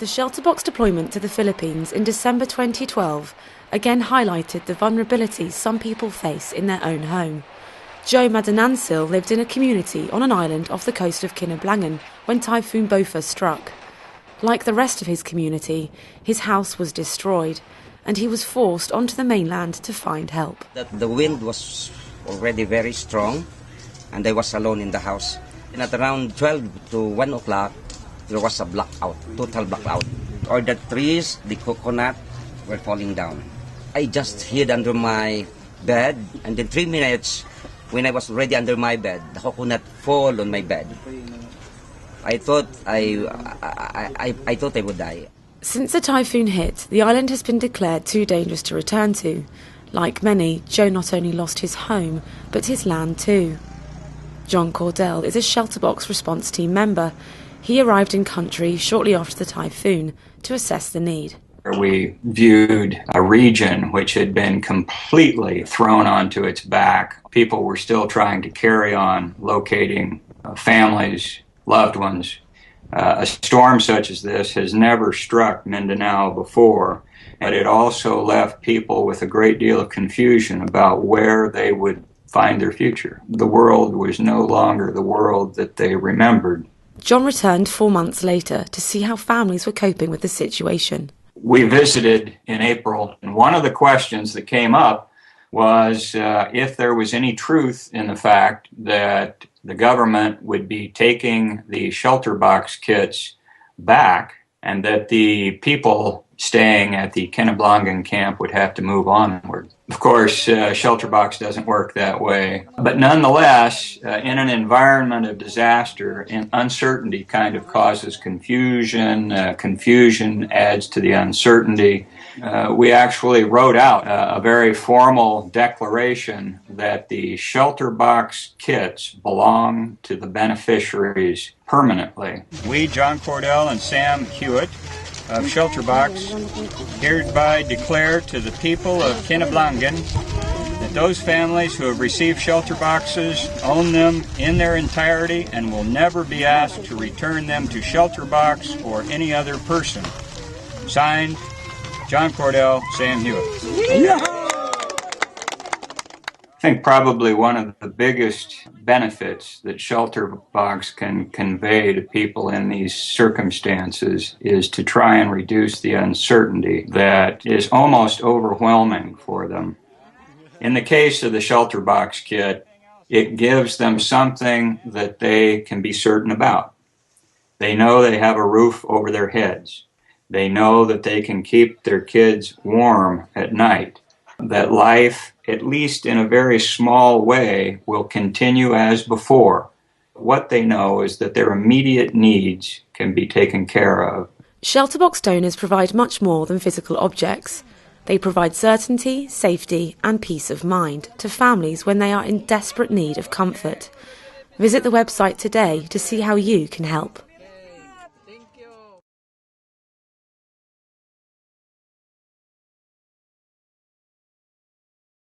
The ShelterBox deployment to the Philippines in December 2012 again highlighted the vulnerabilities some people face in their own home. Joe Mindinao lived in a community on an island off the coast of Kinablangan when Typhoon Bopha struck. Like the rest of his community, his house was destroyed and he was forced onto the mainland to find help. The wind was already very strong and I was alone in the house. And at around 12 to 1 o'clock, there was a blackout, total blackout. All the trees, the coconut were falling down. I just hid under my bed, and in 3 minutes, when I was already under my bed, the coconut fall on my bed. I thought I thought I would die. Since the typhoon hit, the island has been declared too dangerous to return to. Like many, Joe not only lost his home, but his land too. John Cordell is a ShelterBox response team member. He arrived in country shortly after the typhoon to assess the need. We viewed a region which had been completely thrown onto its back. People were still trying to carry on locating families, loved ones. A storm such as this has never struck Mindinao before, but it also left people with a great deal of confusion about where they would find their future. The world was no longer the world that they remembered. John returned 4 months later to see how families were coping with the situation. We visited in April, and one of the questions that came up was if there was any truth in the fact that the government would be taking the ShelterBox kits back and that the people staying at the Kinablangan camp would have to move onward. Of course, ShelterBox doesn't work that way. But nonetheless, in an environment of disaster, uncertainty kind of causes confusion. Confusion adds to the uncertainty. We actually wrote out a very formal declaration that the ShelterBox kits belong to the beneficiaries permanently. We, John Cordell and Sam Hewitt of ShelterBox, hereby declare to the people of Kinablangan that those families who have received ShelterBoxes own them in their entirety and will never be asked to return them to ShelterBox or any other person. Signed, John Cordell, Sam Hewitt. I think probably one of the biggest benefits that ShelterBox can convey to people in these circumstances is to try and reduce the uncertainty that is almost overwhelming for them. In the case of the ShelterBox kit, it gives them something that they can be certain about. They know they have a roof over their heads. They know that they can keep their kids warm at night. That life, at least in a very small way, will continue as before. What they know is that their immediate needs can be taken care of. ShelterBox donors provide much more than physical objects. They provide certainty, safety and peace of mind to families when they are in desperate need of comfort. Visit the website today to see how you can help.